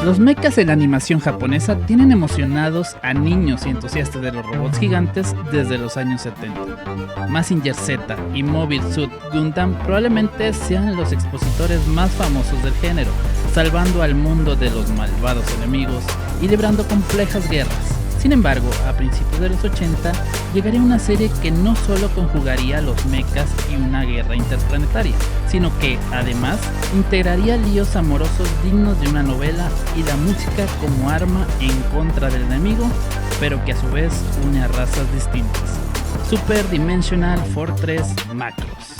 Los mechas en la animación japonesa tienen emocionados a niños y entusiastas de los robots gigantes desde los años 70. Mazinger Z y Mobile Suit Gundam probablemente sean los expositores más famosos del género, salvando al mundo de los malvados enemigos y librando complejas guerras. Sin embargo, a principios de los 80 llegaría una serie que no solo conjugaría los mechas y una guerra interplanetaria, sino que, además, integraría líos amorosos dignos de una novela y la música como arma en contra del enemigo, pero que a su vez une a razas distintas. Super Dimensional Fortress Macross.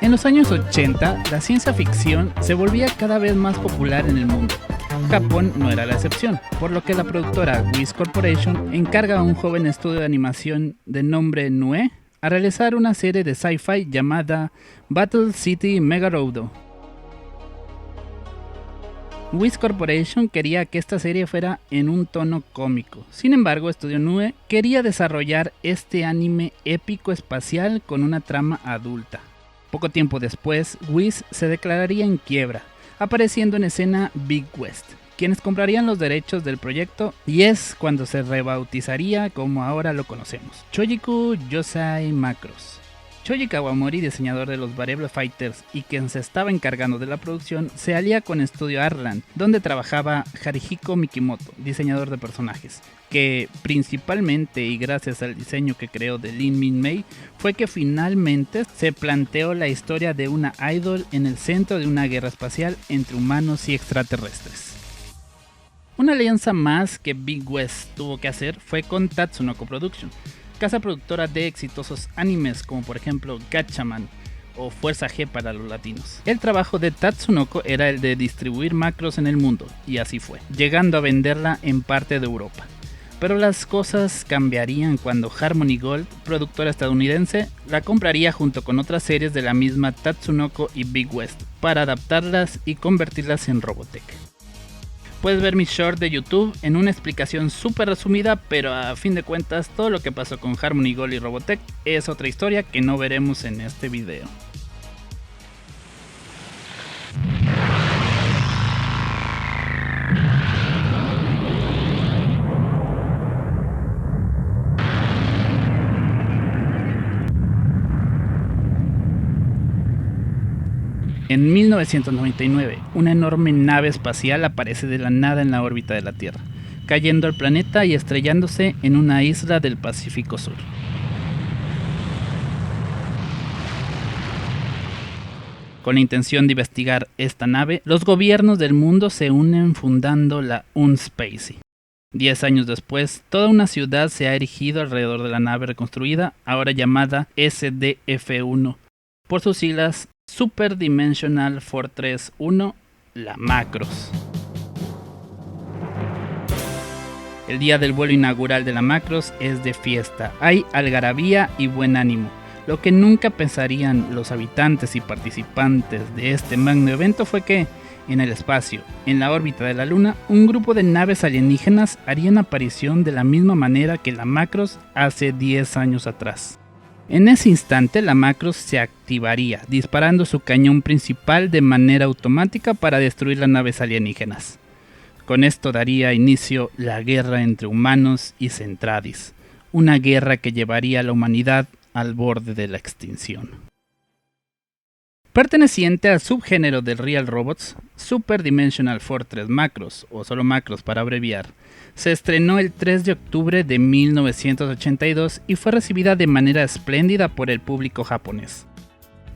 En los años 80, la ciencia ficción se volvía cada vez más popular en el mundo. Japón no era la excepción, por lo que la productora Wiz Corporation encarga a un joven estudio de animación de nombre NUE a realizar una serie de sci-fi llamada Battle City Megaroudo. Wiz Corporation quería que esta serie fuera en un tono cómico. Sin embargo, Estudio NUE quería desarrollar este anime épico espacial con una trama adulta. Poco tiempo después, Wiz se declararía en quiebra, apareciendo en escena Big West, quienes comprarían los derechos del proyecto, y es cuando se rebautizaría como ahora lo conocemos, Shojiku Yosai Macross. Shoji Kawamori, diseñador de los Variable Fighters y quien se estaba encargando de la producción, se alía con Estudio Arlan, donde trabajaba Harihiko Mikimoto, diseñador de personajes, que principalmente y gracias al diseño que creó de Lin Min Mei, fue que finalmente se planteó la historia de una idol en el centro de una guerra espacial entre humanos y extraterrestres. Una alianza más que Big West tuvo que hacer fue con Tatsunoko Production, casa productora de exitosos animes como por ejemplo Gatchaman o Fuerza G para los latinos. El trabajo de Tatsunoko era el de distribuir Macross en el mundo, y así fue, llegando a venderla en parte de Europa. Pero las cosas cambiarían cuando Harmony Gold, productora estadounidense, la compraría junto con otras series de la misma Tatsunoko y Big West para adaptarlas y convertirlas en Robotech. Puedes ver mi short de YouTube en una explicación súper resumida, pero a fin de cuentas todo lo que pasó con Harmony Gold y Robotech es otra historia que no veremos en este video. En 1999, una enorme nave espacial aparece de la nada en la órbita de la Tierra, cayendo al planeta y estrellándose en una isla del Pacífico Sur. Con la intención de investigar esta nave, los gobiernos del mundo se unen fundando la Unspacey. 10 años después, toda una ciudad se ha erigido alrededor de la nave reconstruida, ahora llamada SDF-1, por sus siglas Super Dimensional Fortress 1, la Macross. El día del vuelo inaugural de la Macross es de fiesta, hay algarabía y buen ánimo. Lo que nunca pensarían los habitantes y participantes de este magno evento fue que, en el espacio, en la órbita de la Luna, un grupo de naves alienígenas harían aparición de la misma manera que la Macross hace 10 años atrás. En ese instante la Macross se activaría, disparando su cañón principal de manera automática para destruir las naves alienígenas. Con esto daría inicio la guerra entre humanos y Centradis, una guerra que llevaría a la humanidad al borde de la extinción. Perteneciente al subgénero del Real Robots, Super Dimensional Fortress Macross, o solo Macross para abreviar, se estrenó el 3 de octubre de 1982 y fue recibida de manera espléndida por el público japonés.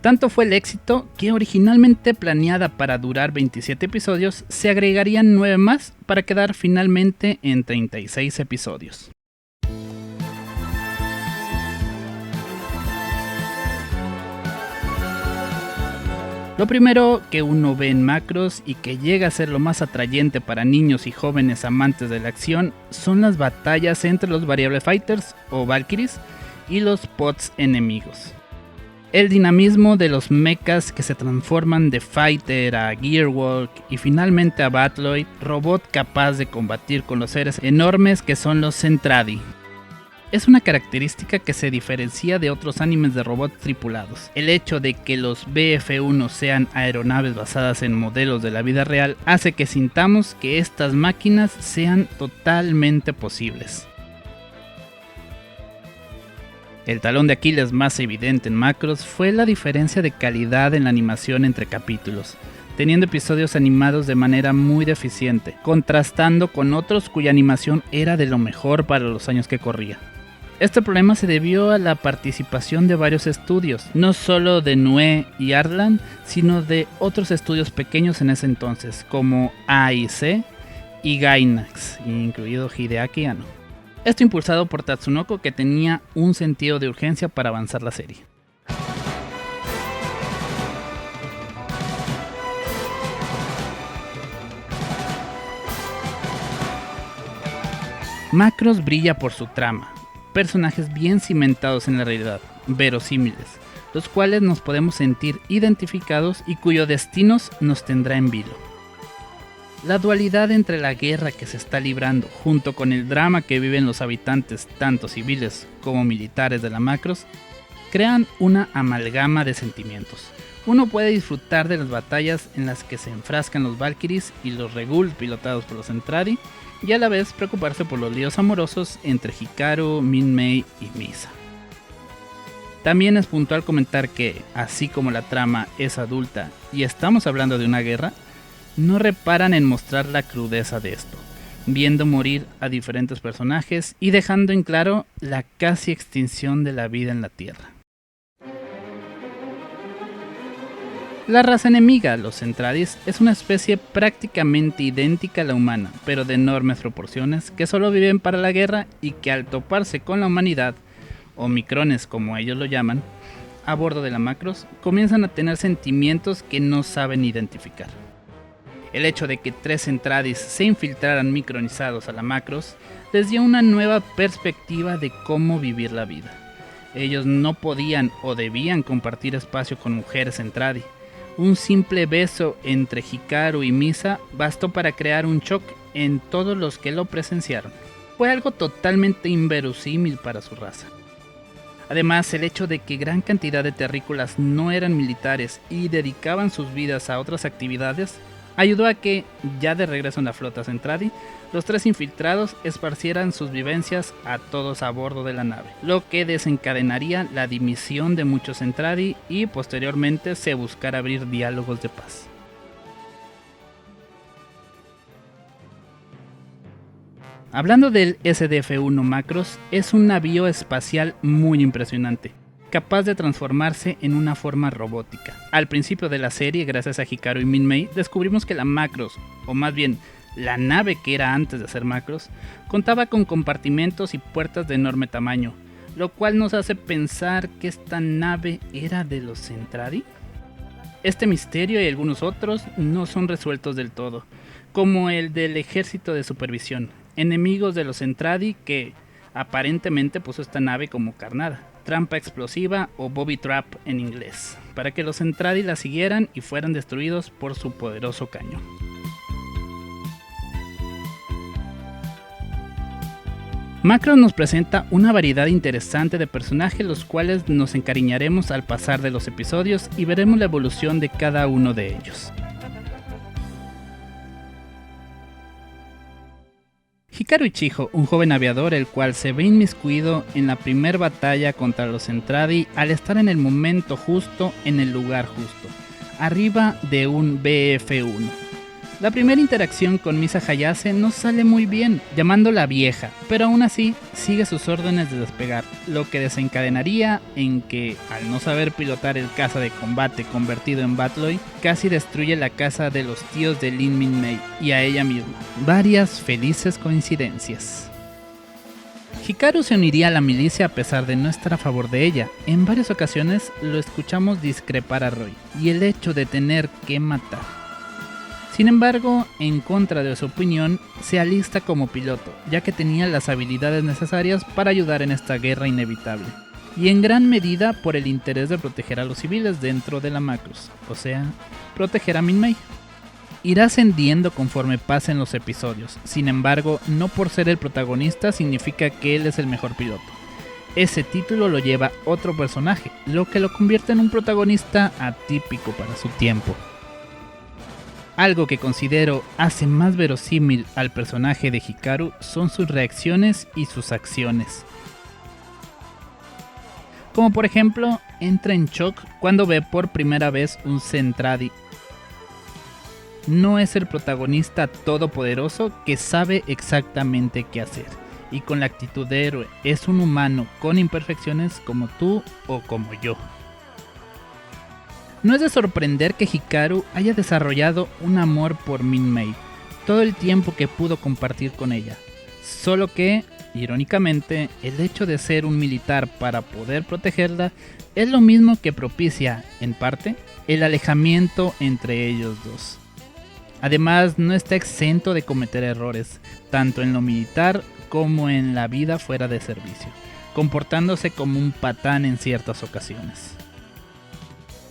Tanto fue el éxito que, originalmente planeada para durar 27 episodios, se agregarían 9 más para quedar finalmente en 36 episodios. Lo primero que uno ve en Macross y que llega a ser lo más atrayente para niños y jóvenes amantes de la acción son las batallas entre los Variable Fighters o Valkyries y los Pods enemigos. El dinamismo de los mechas que se transforman de Fighter a Gearwalk y finalmente a Battloid, robot capaz de combatir con los seres enormes que son los Zentradi. Es una característica que se diferencia de otros animes de robots tripulados. El hecho de que los BF-1 sean aeronaves basadas en modelos de la vida real hace que sintamos que estas máquinas sean totalmente posibles. El talón de Aquiles más evidente en Macross fue la diferencia de calidad en la animación entre capítulos, teniendo episodios animados de manera muy deficiente, contrastando con otros cuya animación era de lo mejor para los años que corría. Este problema se debió a la participación de varios estudios, no solo de Nue y Artland, sino de otros estudios pequeños en ese entonces, como AIC y Gainax, incluido Hideaki Anno. Esto impulsado por Tatsunoko, que tenía un sentido de urgencia para avanzar la serie. Macross brilla por su trama, personajes bien cimentados en la realidad, verosímiles, los cuales nos podemos sentir identificados y cuyos destinos nos tendrá en vilo. La dualidad entre la guerra que se está librando junto con el drama que viven los habitantes, tanto civiles como militares de la Macross, crean una amalgama de sentimientos. Uno puede disfrutar de las batallas en las que se enfrascan los Valkyries y los Regul pilotados por los Zentradi, y a la vez preocuparse por los líos amorosos entre Hikaru, Min-Mei y Misa. También es puntual comentar que, así como la trama es adulta y estamos hablando de una guerra, no reparan en mostrar la crudeza de esto, viendo morir a diferentes personajes y dejando en claro la casi extinción de la vida en la Tierra. La raza enemiga, los Zentradis, es una especie prácticamente idéntica a la humana, pero de enormes proporciones, que solo viven para la guerra y que al toparse con la humanidad, o micrones como ellos lo llaman, a bordo de la Macross, comienzan a tener sentimientos que no saben identificar. El hecho de que 3 Zentradis se infiltraran micronizados a la Macross les dio una nueva perspectiva de cómo vivir la vida. Ellos no podían o debían compartir espacio con mujeres Zentradi. Un simple beso entre Hikaru y Misa bastó para crear un shock en todos los que lo presenciaron. Fue algo totalmente inverosímil para su raza. Además, el hecho de que gran cantidad de terrícolas no eran militares y dedicaban sus vidas a otras actividades, ayudó a que, ya de regreso en la flota Zentradi, los 3 infiltrados esparcieran sus vivencias a todos a bordo de la nave, lo que desencadenaría la dimisión de muchos Zentradi y posteriormente se buscara abrir diálogos de paz. Hablando del SDF-1 Macross, es un navío espacial muy impresionante, capaz de transformarse en una forma robótica. Al principio de la serie, gracias a Hikaru y Min-Mei, descubrimos que la Macross, o más bien la nave que era antes de ser Macross, contaba con compartimentos y puertas de enorme tamaño, lo cual nos hace pensar que esta nave era de los Zentradi. Este misterio y algunos otros no son resueltos del todo, como el del ejército de supervisión, enemigos de los Zentradi que aparentemente puso esta nave como carnada, trampa explosiva o Booby Trap en inglés, para que los Zentradi la siguieran y fueran destruidos por su poderoso cañón. Macross nos presenta una variedad interesante de personajes, los cuales nos encariñaremos al pasar de los episodios y veremos la evolución de cada uno de ellos. Hikaru Ichijo, un joven aviador el cual se ve inmiscuido en la primera batalla contra los Zentradi al estar en el momento justo en el lugar justo, arriba de un BF-1. La primera interacción con Misa Hayase no sale muy bien, llamándola vieja, pero aún así sigue sus órdenes de despegar, lo que desencadenaría en que, al no saber pilotar el caza de combate convertido en Battloid, casi destruye la casa de los tíos de Lin Min-Mei y a ella misma. Varias felices coincidencias. Hikaru se uniría a la milicia a pesar de no estar a favor de ella. En varias ocasiones lo escuchamos discrepar a Roy, y el hecho de tener que matar. Sin embargo, en contra de su opinión, se alista como piloto, ya que tenía las habilidades necesarias para ayudar en esta guerra inevitable. y en gran medida por el interés de proteger a los civiles dentro de la Macross, o sea, proteger a Min-Mei. Irá ascendiendo conforme pasen los episodios, sin embargo, no por ser el protagonista significa que él es el mejor piloto. Ese título lo lleva otro personaje, lo que lo convierte en un protagonista atípico para su tiempo. Algo que considero hace más verosímil al personaje de Hikaru son sus reacciones y sus acciones. Como por ejemplo, entra en shock cuando ve por primera vez un Zentradi. No es el protagonista todopoderoso que sabe exactamente qué hacer, y con la actitud de héroe, es un humano con imperfecciones como tú o como yo. No es de sorprender que Hikaru haya desarrollado un amor por Min-Mei todo el tiempo que pudo compartir con ella, solo que, irónicamente, el hecho de ser un militar para poder protegerla es lo mismo que propicia, en parte, el alejamiento entre ellos dos. Además, no está exento de cometer errores, tanto en lo militar como en la vida fuera de servicio, comportándose como un patán en ciertas ocasiones.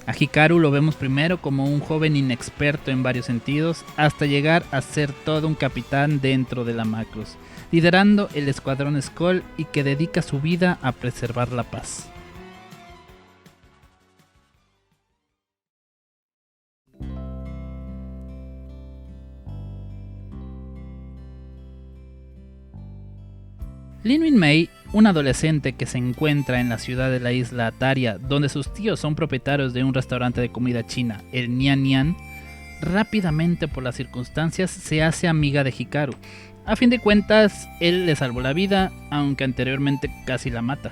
A Hikaru lo vemos primero como un joven inexperto en varios sentidos, hasta llegar a ser todo un capitán dentro de la Macross, liderando el escuadrón Skoll y que dedica su vida a preservar la paz. Lin Min-Mei, un adolescente que se encuentra en la ciudad de la isla Ataria, donde sus tíos son propietarios de un restaurante de comida china, el Nian Nian, rápidamente por las circunstancias se hace amiga de Hikaru. A fin de cuentas, él le salvó la vida, aunque anteriormente casi la mata.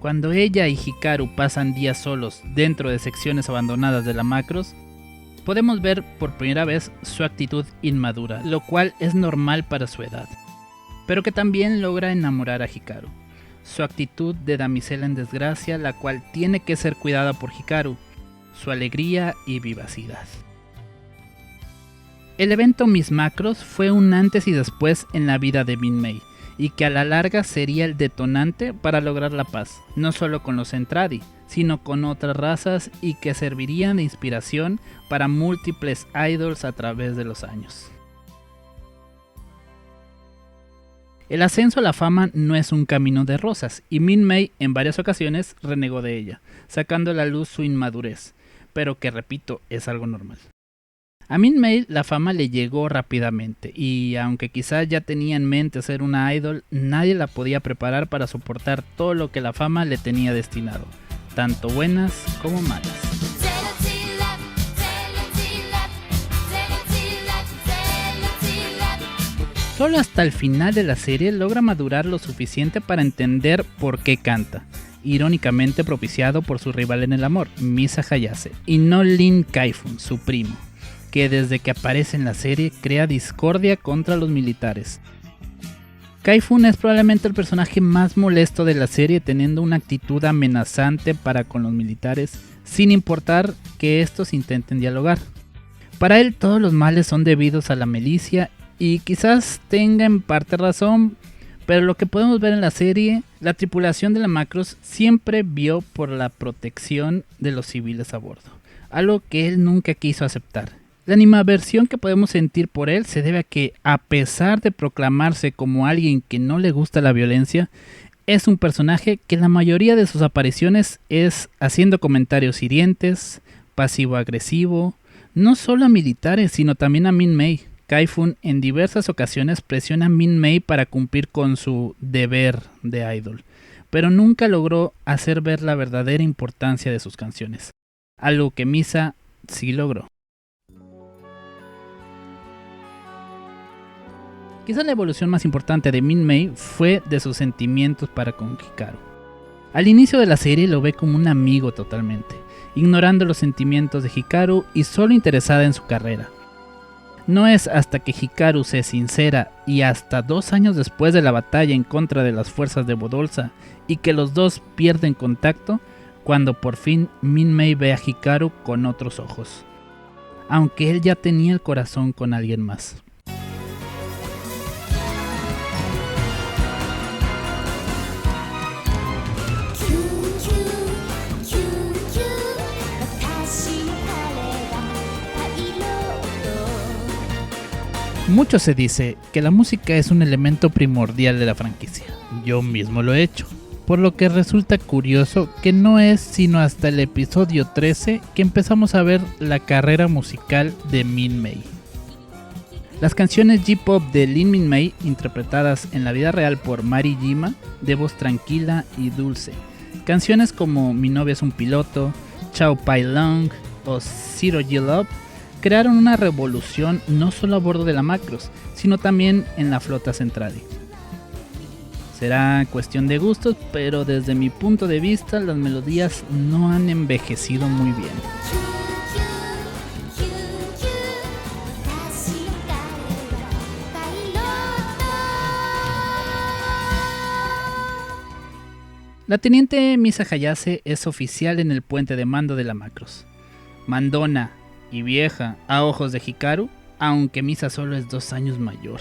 Cuando ella y Hikaru pasan días solos dentro de secciones abandonadas de la Macross, podemos ver por primera vez su actitud inmadura, lo cual es normal para su edad, pero que también logra enamorar a Hikaru. Su actitud de damisela en desgracia, la cual tiene que ser cuidada por Hikaru, su alegría y vivacidad. El evento Miss Macross fue un antes y después en la vida de Min-Mei, y que a la larga sería el detonante para lograr la paz, no solo con los Zentradi, sino con otras razas y que servirían de inspiración para múltiples idols a través de los años. El ascenso a la fama no es un camino de rosas, y Min-Mei en varias ocasiones renegó de ella, sacando a la luz su inmadurez, pero que repito, es algo normal. A Min-Mei la fama le llegó rápidamente, y aunque quizás ya tenía en mente ser una idol, nadie la podía preparar para soportar todo lo que la fama le tenía destinado, tanto buenas como malas. Solo hasta el final de la serie logra madurar lo suficiente para entender por qué canta, irónicamente propiciado por su rival en el amor, Misa Hayase, y no Lin Kaifun, su primo, que desde que aparece en la serie crea discordia contra los militares. Kaifun es probablemente el personaje más molesto de la serie, teniendo una actitud amenazante para con los militares, sin importar que estos intenten dialogar. Para él todos los males son debidos a la milicia, y quizás tenga en parte razón, pero lo que podemos ver en la serie, la tripulación de la Macross siempre vio por la protección de los civiles a bordo, algo que él nunca quiso aceptar. La animadversión que podemos sentir por él se debe a que, a pesar de proclamarse como alguien que no le gusta la violencia, es un personaje que la mayoría de sus apariciones es haciendo comentarios hirientes, pasivo-agresivo, no solo a militares sino también a Min-Mei. Kaifun en diversas ocasiones presiona a Min-Mei para cumplir con su deber de idol, pero nunca logró hacer ver la verdadera importancia de sus canciones, algo que Misa sí logró. Quizás la evolución más importante de Min-Mei fue de sus sentimientos para con Hikaru. Al inicio de la serie lo ve como un amigo totalmente, ignorando los sentimientos de Hikaru y solo interesada en su carrera. No es hasta que Hikaru se sincera y hasta 2 años después de la batalla en contra de las fuerzas de Bodolsa y que los dos pierden contacto, cuando por fin Min-Mei ve a Hikaru con otros ojos, aunque él ya tenía el corazón con alguien más. Mucho se dice que la música es un elemento primordial de la franquicia. Yo mismo lo he hecho. Por lo que resulta curioso que no es sino hasta el episodio 13 que empezamos a ver la carrera musical de Min-Mei. Las canciones J-Pop de Lin Min-Mei, interpretadas en la vida real por Mari Jima, de voz tranquila y dulce. Canciones como Mi novia es un piloto, Chao Pai Long o Zero G Love crearon una revolución no solo a bordo de la Macross, sino también en la flota Centradi. Será cuestión de gustos, pero desde mi punto de vista las melodías no han envejecido muy bien. La teniente Misa Hayase es oficial en el puente de mando de la Macross. Mandona y vieja a ojos de Hikaru, aunque Misa solo es 2 años mayor.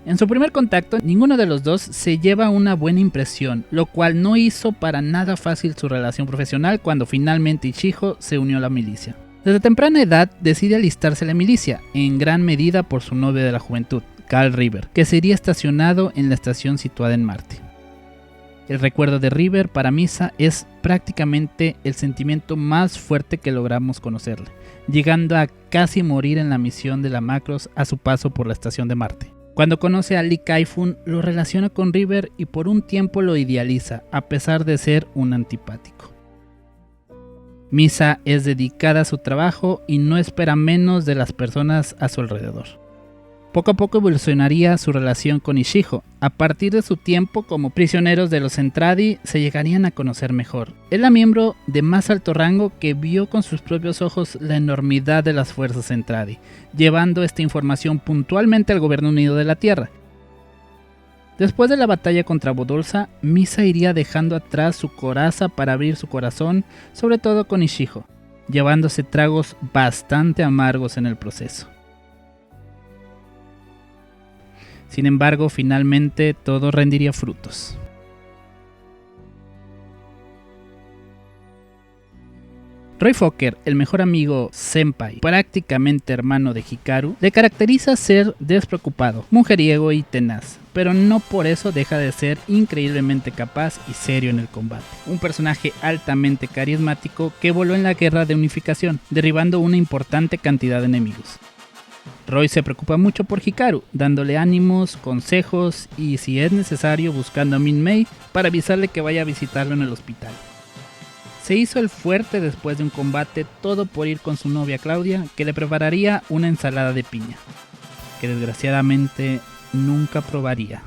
En su primer contacto, ninguno de los dos se lleva una buena impresión, lo cual no hizo para nada fácil su relación profesional cuando finalmente Ichijo se unió a la milicia. Desde temprana edad decide alistarse a la milicia, en gran medida por su novio de la juventud, Cal River, que sería estacionado en la estación situada en Marte. El recuerdo de River para Misa es prácticamente el sentimiento más fuerte que logramos conocerle, llegando a casi morir en la misión de la Macross a su paso por la estación de Marte. Cuando conoce a Lee Kai-Fun, lo relaciona con River y por un tiempo lo idealiza, a pesar de ser un antipático. Misa es dedicada a su trabajo y no espera menos de las personas a su alrededor. Poco a poco evolucionaría su relación con Ichijo. A partir de su tiempo como prisioneros de los Centradi se llegarían a conocer mejor. Es la miembro de más alto rango que vio con sus propios ojos la enormidad de las fuerzas Centradi, llevando esta información puntualmente al gobierno unido de la Tierra. Después de la batalla contra Bodolsa, Misa iría dejando atrás su coraza para abrir su corazón, sobre todo con Ichijo, llevándose tragos bastante amargos en el proceso. Sin embargo, finalmente todo rendiría frutos. Roy Fokker, el mejor amigo senpai, prácticamente hermano de Hikaru, le caracteriza ser despreocupado, mujeriego y tenaz, pero no por eso deja de ser increíblemente capaz y serio en el combate. Un personaje altamente carismático que voló en la guerra de unificación, derribando una importante cantidad de enemigos. Roy se preocupa mucho por Hikaru, dándole ánimos, consejos y, si es necesario, buscando a Min-Mei para avisarle que vaya a visitarlo en el hospital. Se hizo el fuerte después de un combate, todo por ir con su novia Claudia, que le prepararía una ensalada de piña, que desgraciadamente nunca probaría.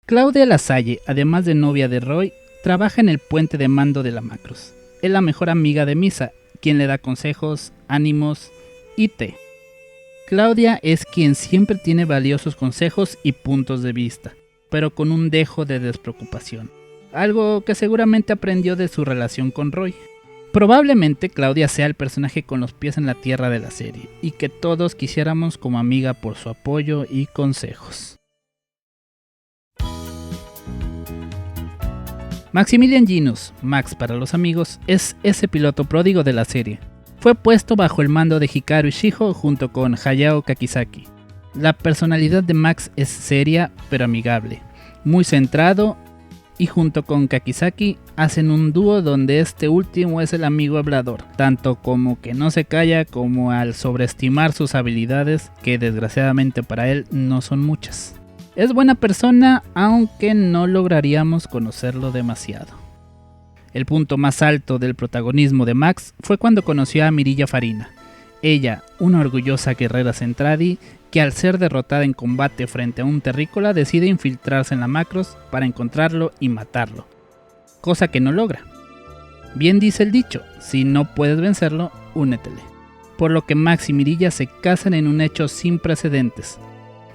Claudia Lasalle, además de novia de Roy, trabaja en el puente de mando de la Macross. Es la mejor amiga de Misa, quien le da consejos, ánimos y té. Claudia es quien siempre tiene valiosos consejos y puntos de vista, pero con un dejo de despreocupación, algo que seguramente aprendió de su relación con Roy. Probablemente Claudia sea el personaje con los pies en la tierra de la serie, y que todos quisiéramos como amiga por su apoyo y consejos. Maximilian Ginus, Max para los amigos, es ese piloto pródigo de la serie. Fue puesto bajo el mando de Hikaru Ichijo junto con Hayao Kakizaki. La personalidad de Max es seria pero amigable, muy centrado, y junto con Kakizaki hacen un dúo donde este último es el amigo hablador, tanto como que no se calla como al sobreestimar sus habilidades, que desgraciadamente para él no son muchas. Es buena persona, aunque no lograríamos conocerlo demasiado. El punto más alto del protagonismo de Max fue cuando conoció a Mirilla Farina. Ella, una orgullosa guerrera Centradi, que al ser derrotada en combate frente a un terrícola decide infiltrarse en la Macross para encontrarlo y matarlo, cosa que no logra. Bien dice el dicho, si no puedes vencerlo, únetele. Por lo que Max y Mirilla se casan en un hecho sin precedentes.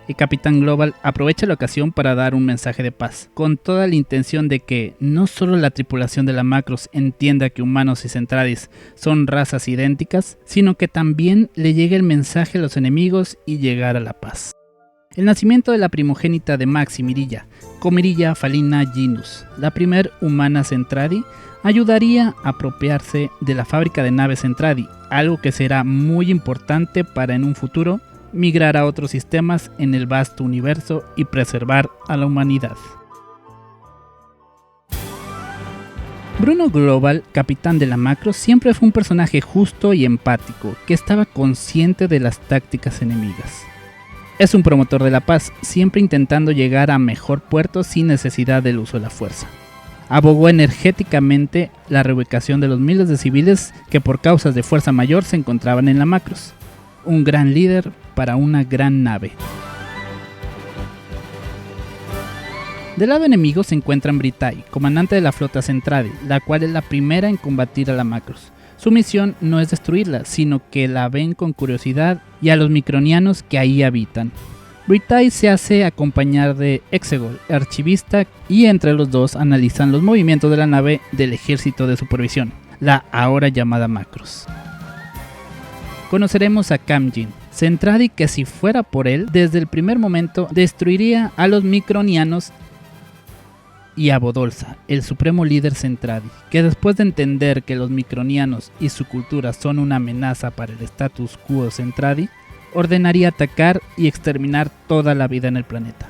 El Capitán Global aprovecha la ocasión para dar un mensaje de paz, con toda la intención de que no solo la tripulación de la Macross entienda que humanos y Centradis son razas idénticas, sino que también le llegue el mensaje a los enemigos y llegar a la paz. El nacimiento de la primogénita de Max y Mirilla, Comirilla Falina Genus, la primer humana Zentradi, ayudaría a apropiarse de la fábrica de naves Zentradi, algo que será muy importante para en un futuro migrar a otros sistemas en el vasto universo y preservar a la humanidad. Bruno Global, capitán de la Macros, siempre fue un personaje justo y empático, que estaba consciente de las tácticas enemigas. Es un promotor de la paz, siempre intentando llegar a mejor puerto sin necesidad del uso de la fuerza. Abogó energéticamente la reubicación de los miles de civiles que por causas de fuerza mayor se encontraban en la Macros. Un gran líder para una gran nave. Del lado enemigo se encuentra Britai, comandante de la flota Zentradi, la cual es la primera en combatir a la Macros. Su misión no es destruirla, sino que la ven con curiosidad y a los micronianos que ahí habitan. Britai se hace acompañar de Exegol, archivista, y entre los dos analizan los movimientos de la nave del ejército de supervisión, la ahora llamada Macros. Conoceremos a Kamjin, Zentradi, que si fuera por él, desde el primer momento destruiría a los micronianos, y a Bodolza, el supremo líder Zentradi, que después de entender que los micronianos y su cultura son una amenaza para el status quo Zentradi, ordenaría atacar y exterminar toda la vida en el planeta.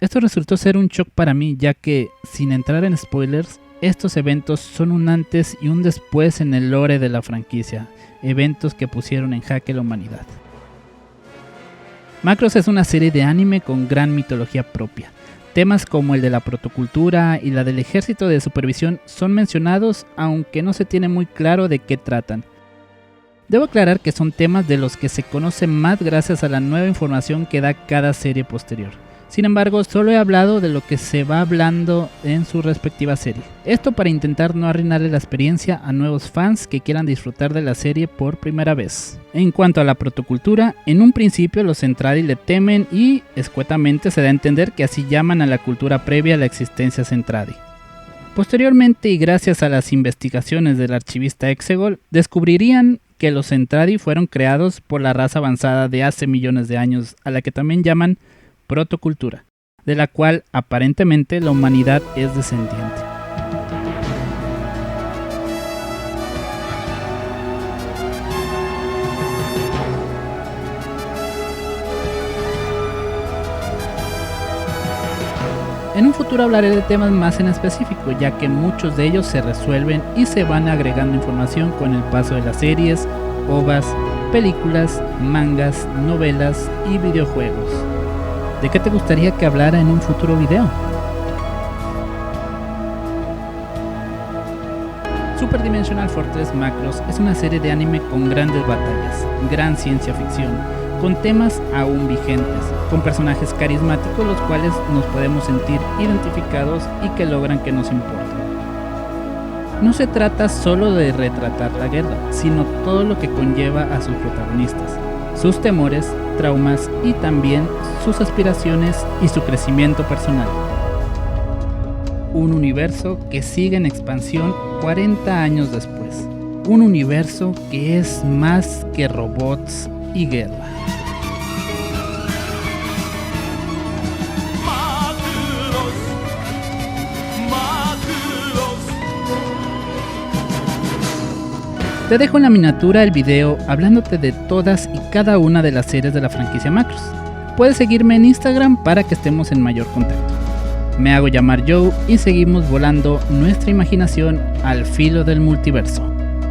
Esto resultó ser un shock para mí, ya que, sin entrar en spoilers, estos eventos son un antes y un después en el lore de la franquicia, eventos que pusieron en jaque la humanidad. Macros es una serie de anime con gran mitología propia. Temas como el de la protocultura y la del ejército de supervisión son mencionados, aunque no se tiene muy claro de qué tratan. Debo aclarar que son temas de los que se conoce más gracias a la nueva información que da cada serie posterior. Sin embargo, solo he hablado de lo que se va hablando en su respectiva serie. Esto para intentar no arruinarle la experiencia a nuevos fans que quieran disfrutar de la serie por primera vez. En cuanto a la protocultura, en un principio los Zentradi le temen y escuetamente se da a entender que así llaman a la cultura previa a la existencia Zentradi. Posteriormente, y gracias a las investigaciones del archivista Exegol, descubrirían que los Zentradi fueron creados por la raza avanzada de hace millones de años, a la que también llaman protocultura, de la cual aparentemente la humanidad es descendiente. En un futuro hablaré de temas más en específico, ya que muchos de ellos se resuelven y se van agregando información con el paso de las series, OVAs, películas, mangas, novelas y videojuegos. ¿De qué te gustaría que hablara en un futuro video? Super Dimensional Fortress Macros es una serie de anime con grandes batallas, gran ciencia ficción, con temas aún vigentes, con personajes carismáticos los cuales nos podemos sentir identificados y que logran que nos importen. No se trata solo de retratar la guerra, sino todo lo que conlleva a sus protagonistas, sus temores, traumas y también sus aspiraciones y su crecimiento personal. Un universo que sigue en expansión 40 años después. Un universo que es más que robots y guerra. Te dejo en la miniatura el video hablándote de todas y cada una de las series de la franquicia Macros. Puedes seguirme en Instagram para que estemos en mayor contacto. Me hago llamar Joe y seguimos volando nuestra imaginación al filo del multiverso.